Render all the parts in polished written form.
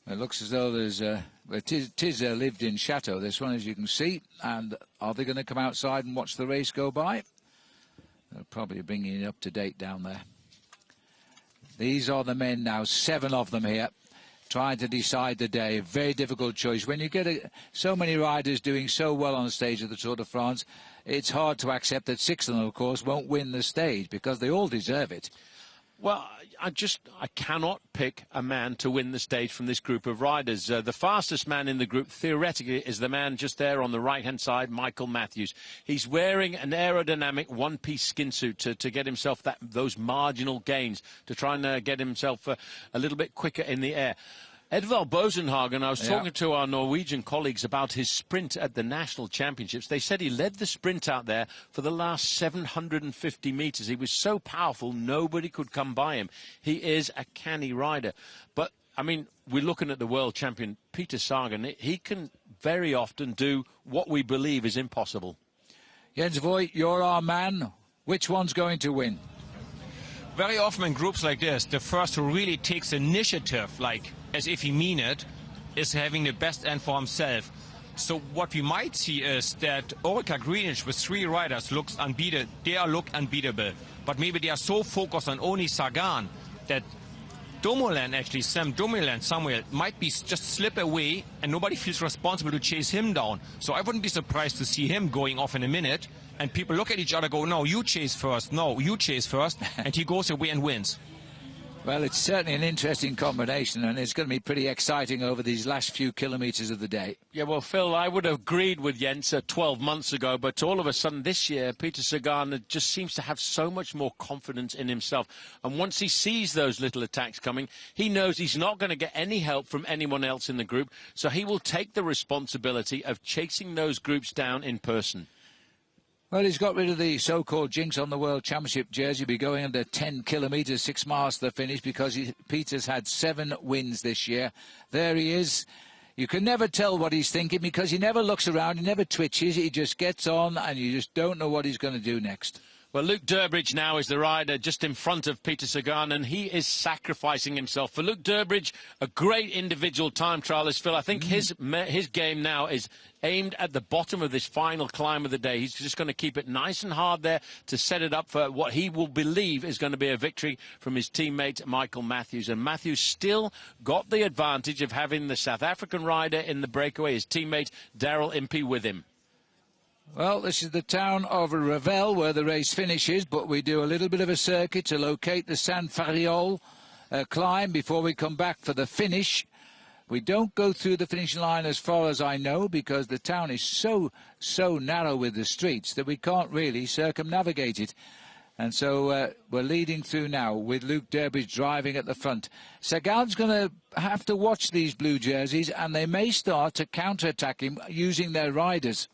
It looks as though there's it is a lived-in chateau, this one, as you can see. And are they going to come outside and watch the race go by? They're probably bringing it up to date down there. These are the men now, 7 of them here, trying to decide the day. Very difficult choice. When you get so many riders doing so well on the stage of the Tour de France, it's hard to accept that 6 of them, of course, won't win the stage because they all deserve it. Well, I cannot pick a man to win the stage from this group of riders. The fastest man in the group, theoretically, is the man just there on the right-hand side, Michael Matthews. He's wearing an aerodynamic one-piece skin suit to get himself those marginal gains, to try and get himself a little bit quicker in the air. Edvald Bosenhagen, I was talking to our Norwegian colleagues about his sprint at the National Championships. They said he led the sprint out there for the last 750 metres. He was so powerful, nobody could come by him. He is a canny rider. But, I mean, we're looking at the world champion, Peter Sagan. He can very often do what we believe is impossible. Jens Voigt, you're our man. Which one's going to win? Very often in groups like this, the first who really takes initiative, like as if he mean it, is having the best end for himself. So what we might see is that Orica Greenwich with 3 riders looks unbeatable. They look unbeatable. But maybe they are so focused on only Sagan that Dumoulin, actually, Sam Dumoulin, Samuel, might be just slip away and nobody feels responsible to chase him down. So I wouldn't be surprised to see him going off in a minute and people look at each other, go, no, you chase first, no, you chase first, and he goes away and wins. Well, it's certainly an interesting combination, and it's going to be pretty exciting over these last few kilometres of the day. Yeah, well, Phil, I would have agreed with Jens 12 months ago, but all of a sudden this year, Peter Sagan just seems to have so much more confidence in himself. And once he sees those little attacks coming, he knows he's not going to get any help from anyone else in the group, so he will take the responsibility of chasing those groups down in person. Well, he's got rid of the so-called jinx on the World Championship jersey. He'll be going under 10 kilometres, 6 miles to the finish, because Peter's had 7 wins this year. There he is. You can never tell what he's thinking because he never looks around, he never twitches, he just gets on and you just don't know what he's going to do next. Well, Luke Durbridge now is the rider just in front of Peter Sagan, and he is sacrificing himself. For Luke Durbridge, a great individual time trialist, Phil. I think his game now is aimed at the bottom of this final climb of the day. He's just going to keep it nice and hard there to set it up for what he will believe is going to be a victory from his teammate Michael Matthews. And Matthews still got the advantage of having the South African rider in the breakaway, his teammate Daryl Impey, with him. Well, this is the town of Revel where the race finishes, but we do a little bit of a circuit to locate the San Fariol climb before we come back for the finish. We don't go through the finishing line as far as I know because the town is so narrow with the streets that we can't really circumnavigate it. And so we're leading through now with Luke Durbridge driving at the front. Sagan's going to have to watch these blue jerseys and they may start to counter-attack him using their riders.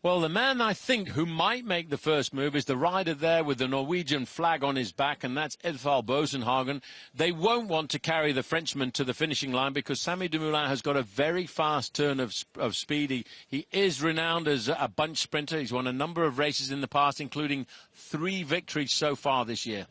Well, the man, I think, who might make the first move is the rider there with the Norwegian flag on his back, and that's Edvald Bosenhagen. They won't want to carry the Frenchman to the finishing line because Samy Dumoulin has got a very fast turn of speed. He is renowned as a bunch sprinter. He's won a number of races in the past, including 3 victories so far this year.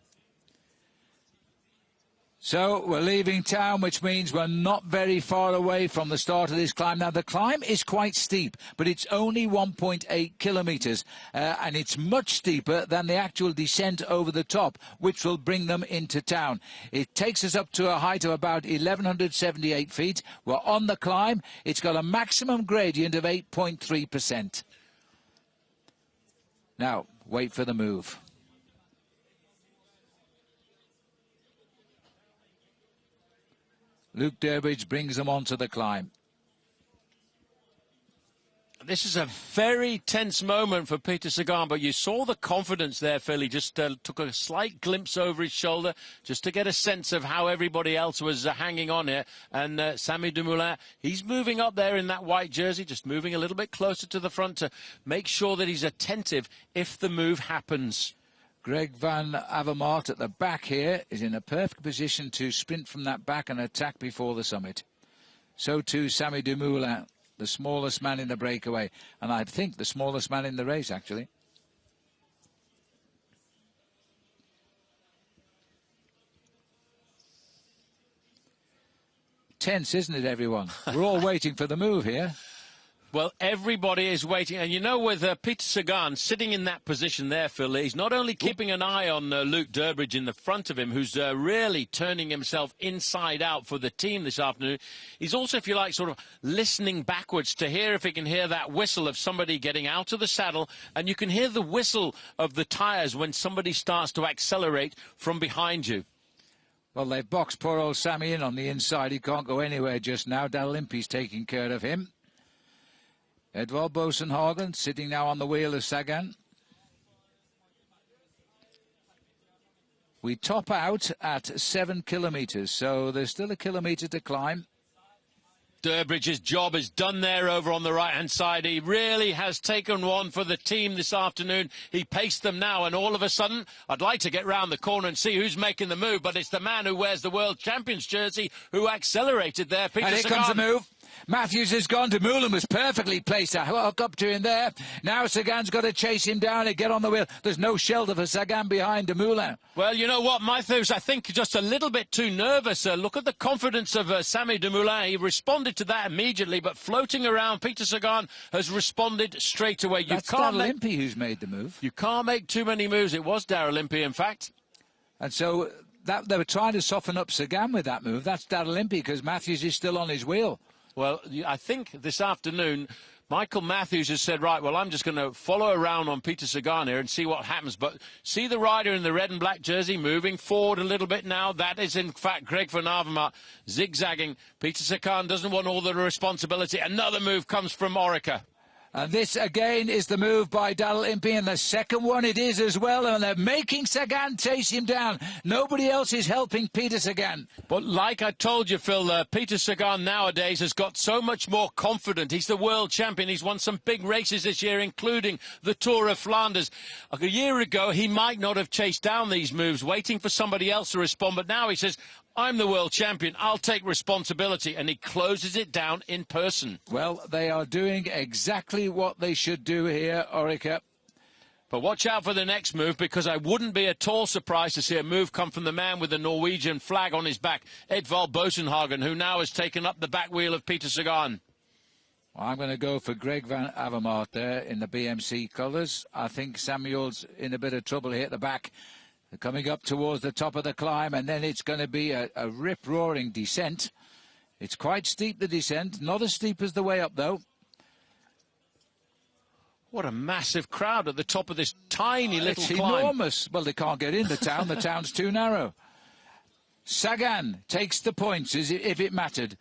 So we're leaving town, which means we're not very far away from the start of this climb. Now, the climb is quite steep, but it's only 1.8 kilometres, and it's much steeper than the actual descent over the top, which will bring them into town. It takes us up to a height of about 1,178 feet. We're on the climb. It's got a maximum gradient of 8.3%. Now, wait for the move. Luke Durbridge brings them onto the climb. This is a very tense moment for Peter Sagan, but you saw the confidence there, Phil. He just took a slight glimpse over his shoulder just to get a sense of how everybody else was hanging on here. And Samy Dumoulin, he's moving up there in that white jersey, just moving a little bit closer to the front to make sure that he's attentive if the move happens. Greg van Avermaet at the back here is in a perfect position to sprint from that back and attack before the summit. So too Samy Dumoulin, the smallest man in the breakaway, and I think the smallest man in the race, actually. tense, isn't it, everyone? We're all waiting for the move here. Well, everybody is waiting. And, you know, with Peter Sagan sitting in that position there, Phil, he's not only keeping an eye on Luke Durbridge in the front of him, who's really turning himself inside out for the team this afternoon. He's also, if you like, sort of listening backwards to hear if he can hear that whistle of somebody getting out of the saddle. And you can hear the whistle of the tyres when somebody starts to accelerate from behind you. Well, they've boxed poor old Sammy in on the inside. He can't go anywhere just now. Daryl Impey's taking care of him. Edvald Boasson-Hagen sitting now on the wheel of Sagan. We top out at 7 kilometres, so there's still a kilometre to climb. Durbridge's job is done there over on the right-hand side. He really has taken one for the team this afternoon. He paced them now, and all of a sudden, I'd like to get round the corner and see who's making the move, but it's the man who wears the World Champions jersey who accelerated there, Peter And here Sagan. comes the move. Matthews has gone. Dumoulin was perfectly placed to hook up to him there. Now Sagan's got to chase him down and get on the wheel. There's no shelter for Sagan behind Dumoulin. Well, you know what, Matthews, I think just a little bit too nervous. Look at the confidence of Samy Dumoulin. He responded to that immediately, but floating around, Peter Sagan has responded straight away. That's Daryl Impey who's made the move. You can't make too many moves. It was Daryl Impey, in fact. And so they were trying to soften up Sagan with that move. That's Daryl Impey because Matthews is still on his wheel. Well, I think this afternoon, Michael Matthews has said, right, well, I'm just going to follow around on Peter Sagan here and see what happens. But see the rider in the red and black jersey moving forward a little bit now. That is, in fact, Greg van Avermaet zigzagging. Peter Sagan doesn't want all the responsibility. Another move comes from Orica. And this, again, is the move by Daryl Impey, and the second one it is as well, and they're making Sagan chase him down. Nobody else is helping Peter Sagan. But like I told you, Phil, Peter Sagan nowadays has got so much more confident. He's the world champion. He's won some big races this year, including the Tour of Flanders. A year ago, he might not have chased down these moves, waiting for somebody else to respond, but now he says, I'm the world champion, I'll take responsibility, and he closes it down in person. Well, they are doing exactly what they should do here, Orica. But watch out for the next move, because I wouldn't be at all surprised to see a move come from the man with the Norwegian flag on his back, Edvald Boasson-Hagen, who now has taken up the back wheel of Peter Sagan. Well, I'm going to go for Greg van Avermaet there in the BMC colours. I think Samuel's in a bit of trouble here at the back. They're coming up towards the top of the climb, and then it's going to be a rip-roaring descent. It's quite steep, the descent. Not as steep as the way up, though. What a massive crowd at the top of this tiny little climb. It's enormous. Well, they can't get in the town. The town's too narrow. Sagan takes the points as if it mattered.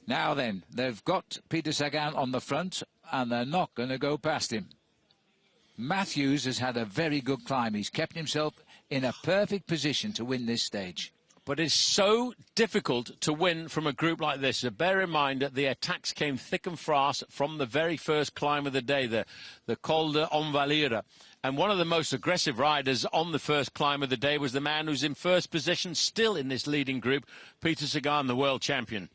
Now then, they've got Peter Sagan on the front, and they're not going to go past him. Matthews has had a very good climb. He's kept himself in a perfect position to win this stage. But it's so difficult to win from a group like this. So bear in mind that the attacks came thick and fast from the very first climb of the day, the Col d'Envalira. And one of the most aggressive riders on the first climb of the day was the man who's in first position still in this leading group, Peter Sagan, the world champion.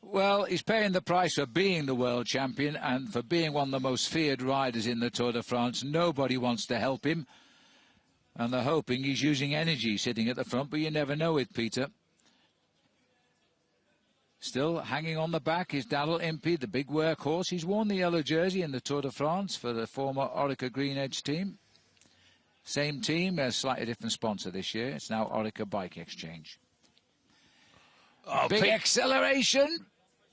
Well, he's paying the price for being the world champion and for being one of the most feared riders in the Tour de France. Nobody wants to help him. And they're hoping he's using energy sitting at the front, but you never know with Peter. Still hanging on the back is Daryl Impey, the big workhorse. He's worn the yellow jersey in the Tour de France for the former Orica Green Edge team. Same team, a slightly different sponsor this year. It's now Orica Bike Exchange. Oh, big acceleration.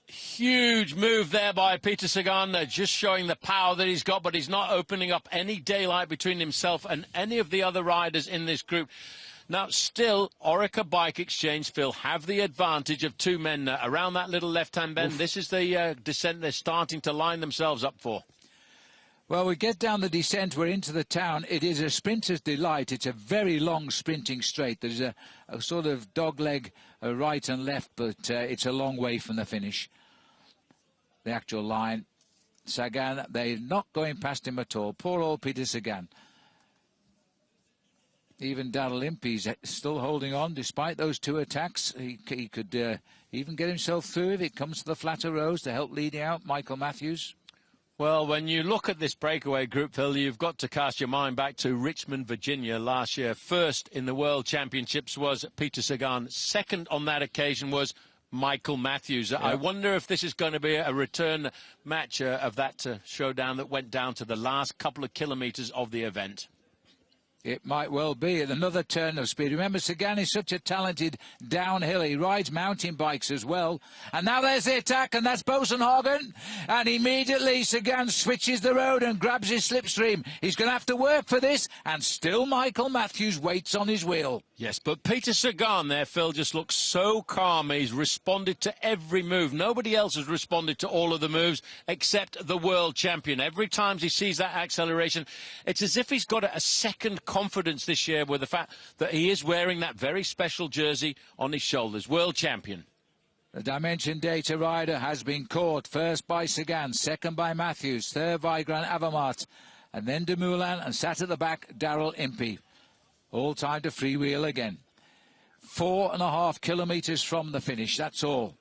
Huge move there by Peter Sagan, just showing the power that he's got, but he's not opening up any daylight between himself and any of the other riders in this group. Now, still, Orica Bike Exchange, Phil, have the advantage of two men around that little left-hand bend. Oof. This is the descent they're starting to line themselves up for. Well, we get down the descent, we're into the town. It is a sprinter's delight. It's a very long sprinting straight. There's a sort of dogleg right and left, but it's a long way from the finish. The actual line. Sagan, they're not going past him at all. Poor old Peter Sagan. Even Daryl Impey's still holding on despite those two attacks. He could even get himself through if it comes to the flatter roads to help leading out Michael Matthews. Well, when you look at this breakaway group, Phil, you've got to cast your mind back to Richmond, Virginia last year. First in the World Championships was Peter Sagan. Second on that occasion was Michael Matthews. Yep. I wonder if this is going to be a return match of that showdown that went down to the last couple of kilometres of the event. It might well be at another turn of speed. Remember, Sagan is such a talented downhill. He rides mountain bikes as well. And now there's the attack, and that's Bosenhagen. And immediately Sagan switches the road and grabs his slipstream. He's going to have to work for this, and still Michael Matthews waits on his wheel. Yes, but Peter Sagan there, Phil, just looks so calm. He's responded to every move. Nobody else has responded to all of the moves except the world champion. Every time he sees that acceleration, it's as if he's got a second confidence this year with the fact that he is wearing that very special jersey on his shoulders. World champion. The Dimension Data rider has been caught. First by Sagan, second by Matthews, third by Grant Avermaet, and then Dumoulin, and sat at the back, Daryl Impey. All time to freewheel again. 4.5 kilometres from the finish, that's all.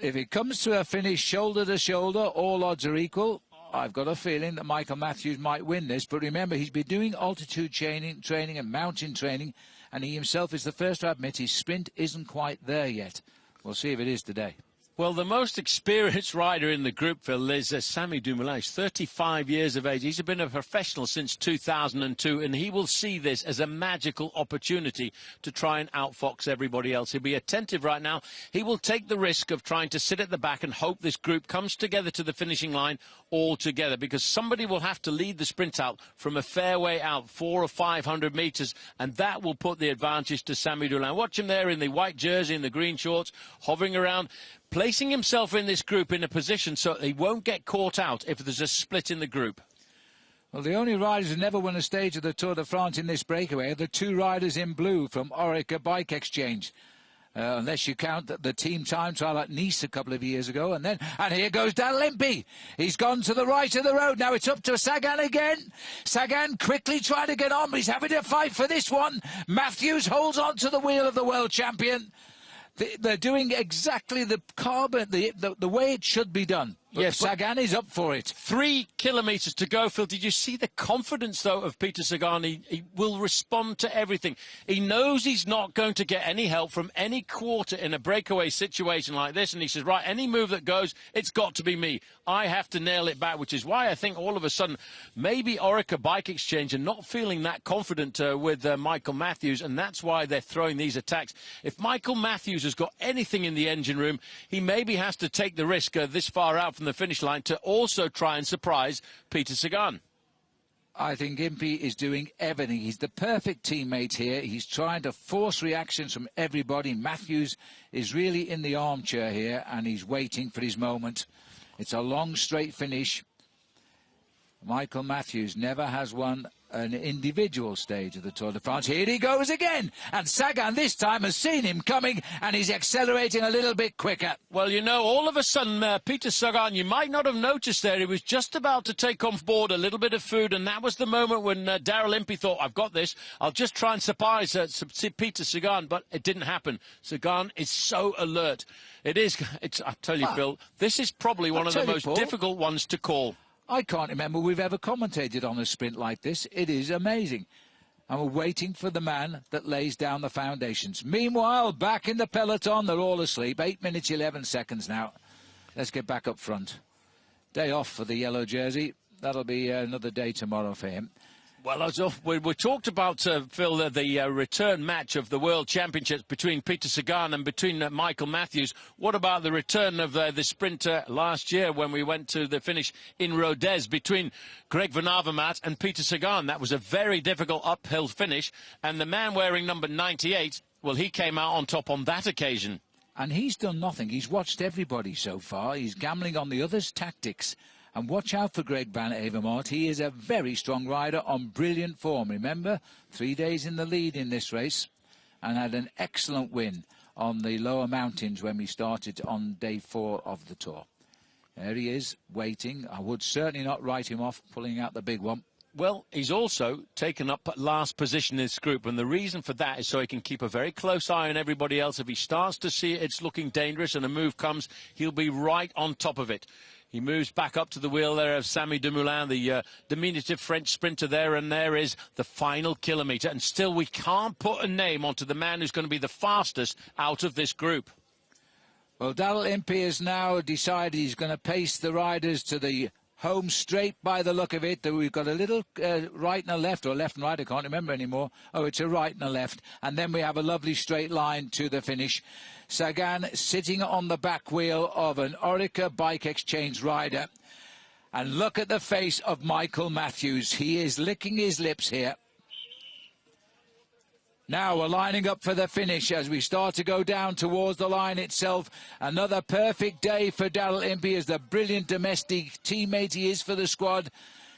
If it comes to a finish shoulder to shoulder, all odds are equal. I've got a feeling that Michael Matthews might win this, but remember, he's been doing altitude training and mountain training, and he himself is the first to admit his sprint isn't quite there yet. We'll see if it is today. Well, the most experienced rider in the group, Phil, is Sammy Dumoulin. He's 35 years of age. He's been a professional since 2002, and he will see this as a magical opportunity to try and outfox everybody else. He'll be attentive right now. He will take the risk of trying to sit at the back and hope this group comes together to the finishing line all together, because somebody will have to lead the sprint out from a fair way out, 400 or 500 metres, and that will put the advantage to Sammy Dumoulin. Watch him there in the white jersey and the green shorts, hovering around, placing himself in this group in a position so he won't get caught out if there's a split in the group. Well, the only riders who never won a stage of the Tour de France in this breakaway are the two riders in blue from Orica Bike Exchange. Unless you count the team time trial at Nice a couple of years ago. And here goes Daryl Impey. He's gone to the right of the road. Now it's up to Sagan again. Sagan quickly trying to get on, but he's having to fight for this one. Matthews holds on to the wheel of the world champion. They're doing exactly the way it should be done. But yes, Sagan is up for it. 3 kilometres to go, Phil. Did you see the confidence, though, of Peter Sagan? He will respond to everything. He knows he's not going to get any help from any quarter in a breakaway situation like this. And he says, right, any move that goes, it's got to be me. I have to nail it back, which is why I think all of a sudden maybe Orica Bike Exchange are not feeling that confident with Michael Matthews. And that's why they're throwing these attacks. If Michael Matthews has got anything in the engine room, he maybe has to take the risk this far out from the finish line to also try and surprise Peter Sagan. I think Impey is doing everything. He's the perfect teammate here. He's trying to force reactions from everybody. Matthews is really in the armchair here, and he's waiting for his moment. It's a long, straight finish. Michael Matthews never has won an individual stage of the Tour de France. Here he goes again. And Sagan this time has seen him coming, and he's accelerating a little bit quicker. Well, you know, all of a sudden, Peter Sagan, you might not have noticed there, he was just about to take on board a little bit of food, and that was the moment when Daryl Impey thought, I've got this, I'll just try and surprise Peter Sagan, but it didn't happen. Sagan is so alert. I tell you, Phil, this is probably one of the most difficult ones to call. I can't remember we've ever commentated on a sprint like this. It is amazing. And we're waiting for the man that lays down the foundations. Meanwhile, back in the peloton, they're all asleep. 8 minutes, 11 seconds now. Let's get back up front. Day off for the yellow jersey. That'll be another day tomorrow for him. Well, we talked about, Phil, the return match of the World Championships between Peter Sagan and between Michael Matthews. What about the return of the sprint last year when we went to the finish in Rodez between Greg Van Avermaet and Peter Sagan? That was a very difficult uphill finish. And the man wearing number 98, well, he came out on top on that occasion. And he's done nothing. He's watched everybody so far. He's gambling on the others' tactics. And watch out for Greg Van Avermaet. He is a very strong rider on brilliant form. Remember, 3 days in the lead in this race and had an excellent win on the lower mountains when we started on day 4 of the Tour. There he is, waiting. I would certainly not write him off, pulling out the big one. Well, he's also taken up last position in this group, and the reason for that is so he can keep a very close eye on everybody else. If he starts to see it's looking dangerous and a move comes, he'll be right on top of it. He moves back up to the wheel there of Samy Dumoulin, the diminutive French sprinter there, and there is the final kilometre. And still we can't put a name onto the man who's going to be the fastest out of this group. Well, Daryl Impey has now decided he's going to pace the riders to the home straight by the look of it. We've got a little right and a left, or left and right, I can't remember anymore. Oh, it's a right and a left. And then we have a lovely straight line to the finish. Sagan sitting on the back wheel of an Orica Bike Exchange rider. And look at the face of Michael Matthews. He is licking his lips here. Now we're lining up for the finish as we start to go down towards the line itself. Another perfect day for Daryl Impey as the brilliant domestic teammate he is for the squad.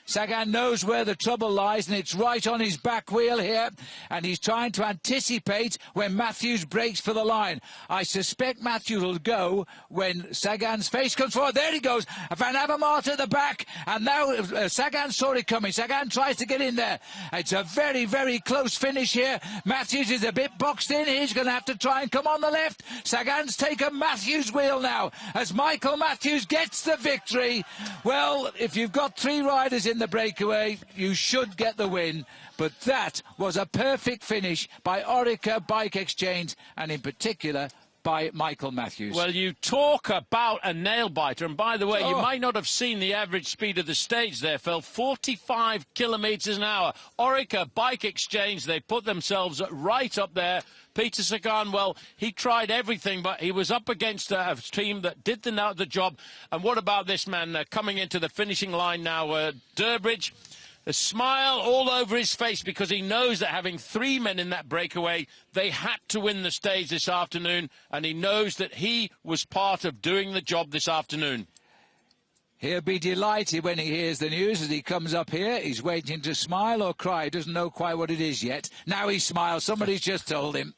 Sagan knows where the trouble lies, and it's right on his back wheel here, and he's trying to anticipate when Matthews breaks for the line. I suspect Matthews will go when Sagan's face comes forward. There he goes, Van Avermaet at the back, and now Sagan saw it coming. Sagan tries to get in there. It's a very, very close finish here. Matthews is a bit boxed in. He's going to have to try and come on the left. Sagan's taken Matthews' wheel now as Michael Matthews gets the victory. Well, if you've got three riders in the breakaway, you should get the win, but that was a perfect finish by Orica Bike Exchange, and in particular by Michael Matthews. Well, you talk about a nail-biter, and by the way, you might not have seen the average speed of the stage there, Phil, 45 kilometres an hour. Orica Bike Exchange, they put themselves right up there. Peter Sagan, well, he tried everything, but he was up against a team that did the job. And what about this man coming into the finishing line now? Durbridge, a smile all over his face because he knows that having three men in that breakaway, they had to win the stage this afternoon, and he knows that he was part of doing the job this afternoon. He'll be delighted when he hears the news as he comes up here. He's waiting to smile or cry. He doesn't know quite what it is yet. Now he smiles. Somebody's just told him.